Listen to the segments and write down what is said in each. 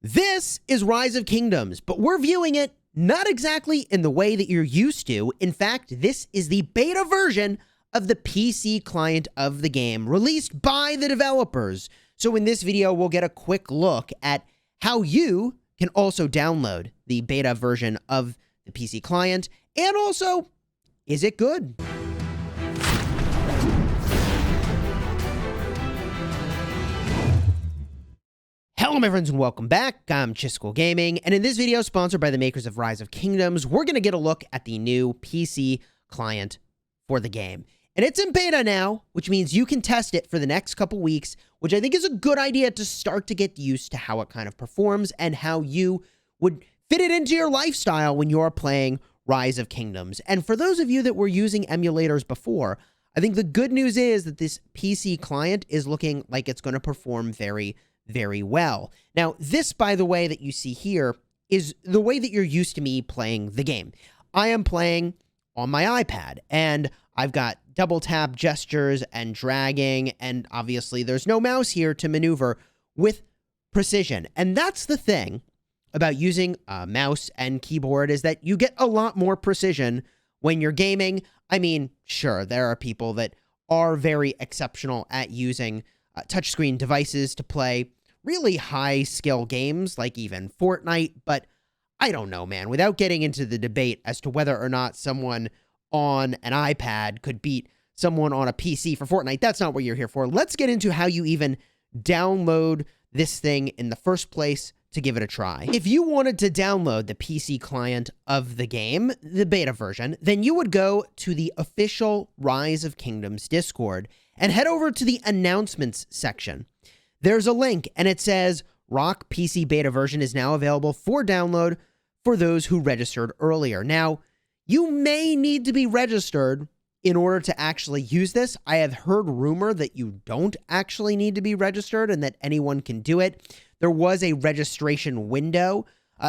This is Rise of Kingdoms, but we're viewing it not exactly in the way that you're used to. In fact, this is the beta version of the PC client of the game, released by the developers. So in this video, we'll get a quick look at how you can also download the beta version of the PC client, and also, is it good? Hello my friends and welcome back. I'm Chisgule Gaming, and in this video, sponsored by the makers of Rise of Kingdoms, we're going to get a look at the new PC client for the game. And it's in beta now, which means you can test it for the next couple weeks, which I think is a good idea to start to get used to how it kind of performs and how you would fit it into your lifestyle when you're playing Rise of Kingdoms. And for those of you that were using emulators before, I think the good news is that this PC client is looking like it's going to perform very well. Now, this, by the way, that you see here is the way that you're used to me playing the game. I am playing on my iPad, and I've got double tap gestures and dragging, and obviously there's no mouse here to maneuver with precision. And that's the thing about using a mouse and keyboard, is that you get a lot more precision when you're gaming. I mean, sure, there are people that are very exceptional at using touchscreen devices to play really high skill games like even Fortnite, but I don't know, man. Without getting into the debate as to whether or not someone on an iPad could beat someone on a PC for Fortnite, that's not what you're here for. Let's get into how you even download this thing in the first place to give it a try. If you wanted to download the PC client of the game, the beta version, then you would go to the official Rise of Kingdoms Discord and head over to the announcements section. There's a link, and it says ROK PC beta version is now available for download for those who registered earlier. Now, you may need to be registered in order to actually use this. I have heard rumor that you don't actually need to be registered and that anyone can do it. There was a registration window,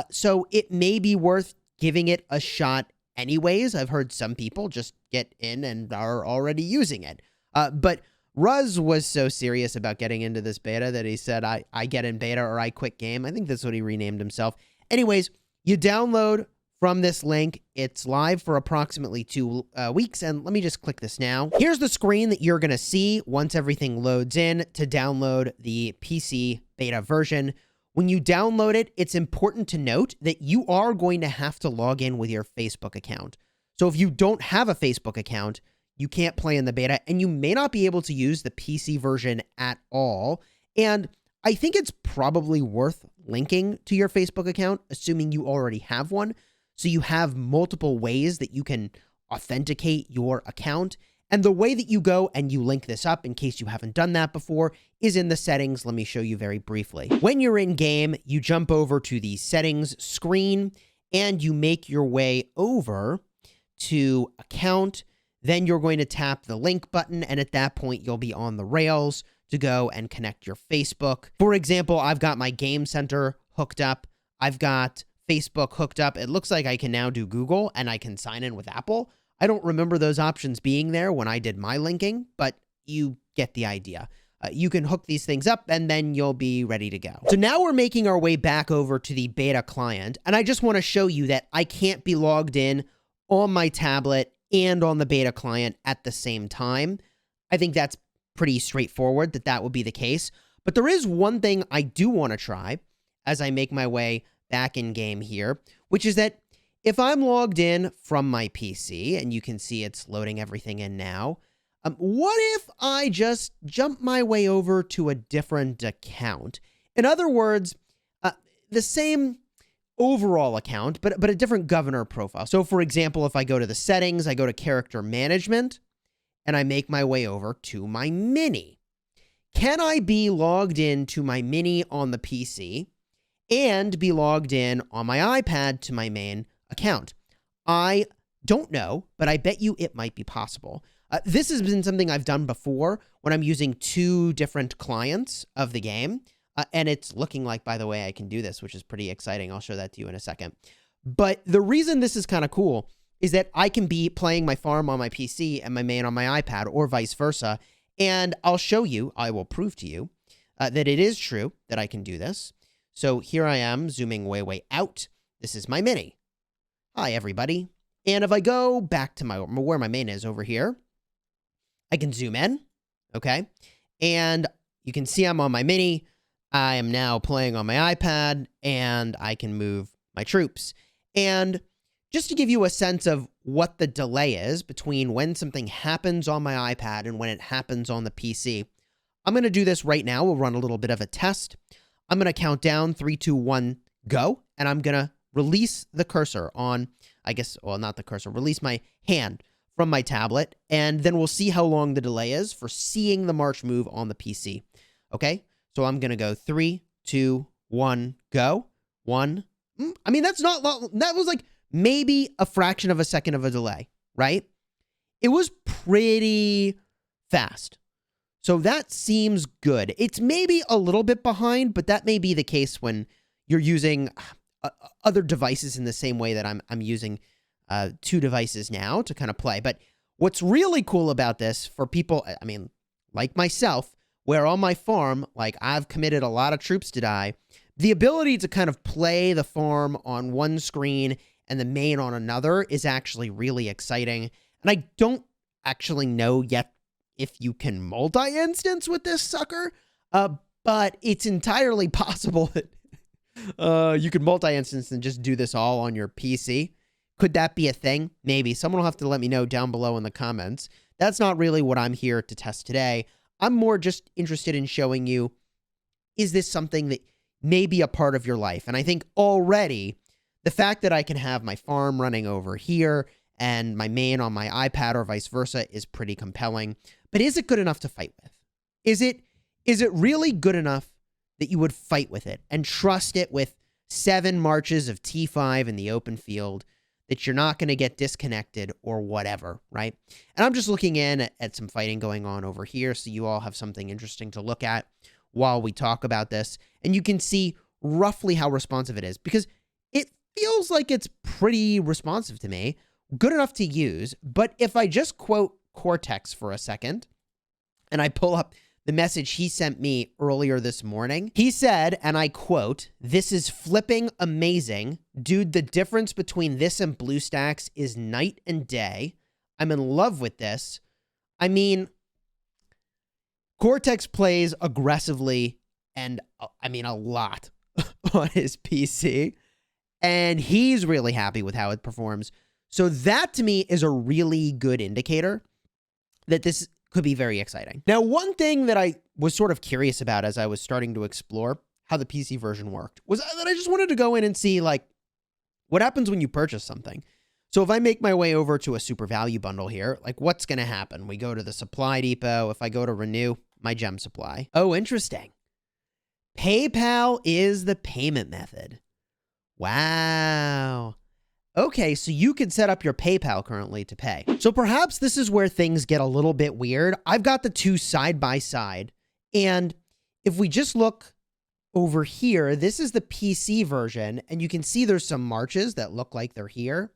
so it may be worth giving it a shot anyways. I've heard some people just get in and are already using it. But Ruz was so serious about getting into this beta that he said, I get in beta or I quit game. I think that's what he renamed himself. Anyways, you download from this link. It's live for approximately 2 weeks. And let me just click this now. Here's the screen that you're going to see once everything loads in to download the PC beta version. When you download it, it's important to note that you are going to have to log in with your Facebook account. So if you don't have a Facebook account, you can't play in the beta, and you may not be able to use the PC version at all. And I think it's probably worth linking to your Facebook account, assuming you already have one, so you have multiple ways that you can authenticate your account. And the way that you go and you link this up, in case you haven't done that before, is in the settings. Let me show you very briefly. When you're in game, you jump over to the settings screen, and you make your way over to account. Then you're going to tap the link button, and at that point, you'll be on the rails to go and connect your Facebook. For example, I've got my Game Center hooked up. I've got Facebook hooked up. It looks like I can now do Google, and I can sign in with Apple. I don't remember those options being there when I did my linking, but you get the idea. You can hook these things up, and then you'll be ready to go. So now we're making our way back over to the beta client, and I just want to show you that I can't be logged in on my tablet and on the beta client at the same time. I think that's pretty straightforward that would be the case. But there is one thing I do want to try as I make my way back in game here, which is that if I'm logged in from my PC, and you can see it's loading everything in now, what if I just jump my way over to a different account? In other words, the same overall account, but a different governor profile. So for example, if I go to the settings, I go to character management, and I make my way over to my mini. Can I be logged in to my mini on the PC and be logged in on my iPad to my main account? I don't know, but I bet you it might be possible. This has been something I've done before when I'm using 2 different clients of the game. And it's looking like, by the way, I can do this, which is pretty exciting. I'll show that to you in a second. But the reason this is kind of cool is that I can be playing my farm on my PC and my main on my iPad, or vice versa. And I'll show you, I will prove to you, that it is true that I can do this. So here I am zooming way, way out. This is my mini. Hi, everybody. And if I go back to where my main is over here, I can zoom in, okay? And you can see I'm on my mini. I am now playing on my iPad, and I can move my troops. And just to give you a sense of what the delay is between when something happens on my iPad and when it happens on the PC, I'm going to do this right now. We'll run a little bit of a test. I'm going to count down 3, 2, 1, go, and I'm going to release the cursor on, not the cursor, release my hand from my tablet, and then we'll see how long the delay is for seeing the march move on the PC. Okay? So I'm going to go 3, 2, 1, go. 1. That's not long. That was like maybe a fraction of a second of a delay, right? It was pretty fast. So that seems good. It's maybe a little bit behind, but that may be the case when you're using other devices in the same way that I'm using 2 devices now to kind of play. But what's really cool about this for people, like myself, where on my farm, like I've committed a lot of troops to die, the ability to kind of play the farm on one screen and the main on another is actually really exciting. And I don't actually know yet if you can multi-instance with this sucker, but it's entirely possible that you could multi-instance and just do this all on your PC. Could that be a thing? Maybe. Someone will have to let me know down below in the comments. That's not really what I'm here to test today. I'm more just interested in showing you, is this something that may be a part of your life? And I think already the fact that I can have my farm running over here and my main on my iPad or vice versa is pretty compelling. But is it good enough to fight with? Is it really good enough that you would fight with it and trust it with 7 marches of T5 in the open field, that you're not going to get disconnected or whatever, right? And I'm just looking in at some fighting going on over here, so you all have something interesting to look at while we talk about this. And you can see roughly how responsive it is, because it feels like it's pretty responsive to me, good enough to use. But if I just quote Cortex for a second, and I pull up the message he sent me earlier this morning, he said, and I quote, "This is flipping amazing. Dude, the difference between this and BlueStacks is night and day. I'm in love with this." Cortex plays aggressively and, a lot on his PC, and he's really happy with how it performs. So that, to me, is a really good indicator that this could be very exciting. Now, one thing that I was sort of curious about as I was starting to explore how the PC version worked was that I just wanted to go in and see, like, what happens when you purchase something. So if I make my way over to a super value bundle here, like, what's going to happen? We go to the supply depot. If I go to renew my gem supply. Oh, interesting. PayPal is the payment method. Wow. Okay, so you can set up your PayPal currently to pay. So perhaps this is where things get a little bit weird. I've got the two side by side. And if we just look over here, this is the PC version. And you can see there's some marches that look like they're here.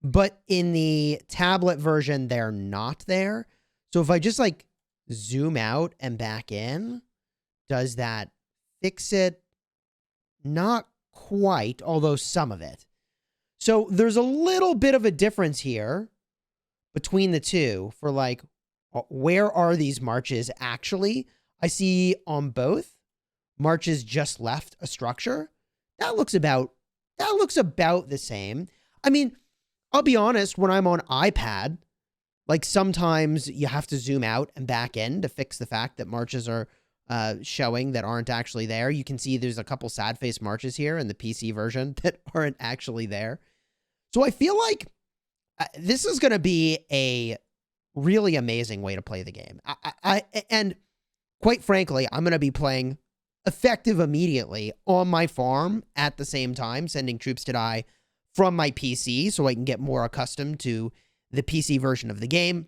But in the tablet version, they're not there. So if I just like zoom out and back in, does that fix it? Not quite, although some of it. So there's a little bit of a difference here between the two for like, where are these marches actually? I see on both marches just left a structure. That looks about the same. I'll be honest, when I'm on iPad, like sometimes you have to zoom out and back in to fix the fact that marches are showing that aren't actually there. You can see there's a couple sad face marches here in the PC version that aren't actually there. So I feel like this is going to be a really amazing way to play the game. And quite frankly, I'm going to be playing effective immediately on my farm at the same time, sending troops to die from my PC so I can get more accustomed to the PC version of the game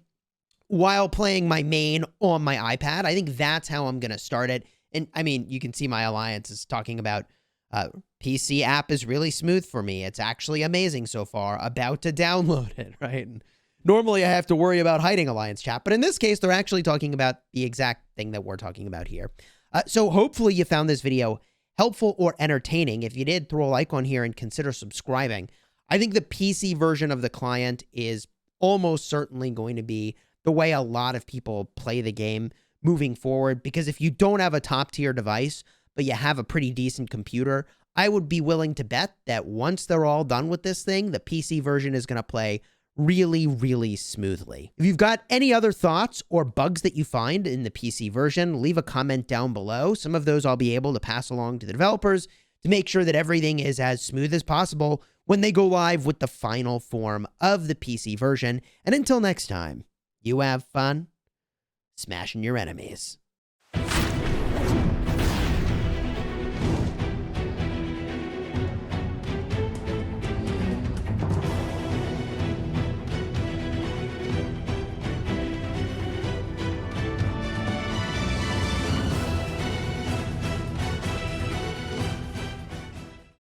while playing my main on my iPad. I think that's how I'm going to start it. And you can see my alliance is talking about PC app is really smooth for me. It's actually amazing so far. About to download it, right? And normally I have to worry about hiding alliance chat, but in this case, they're actually talking about the exact thing that we're talking about here. So hopefully you found this video helpful or entertaining. If you did, throw a like on here and consider subscribing. I think the PC version of the client is almost certainly going to be the way a lot of people play the game moving forward, because if you don't have a top tier device, but you have a pretty decent computer, I would be willing to bet that once they're all done with this thing, the PC version is going to play really, really smoothly. If you've got any other thoughts or bugs that you find in the PC version, leave a comment down below. Some of those I'll be able to pass along to the developers to make sure that everything is as smooth as possible when they go live with the final form of the PC version. And until next time, you have fun smashing your enemies.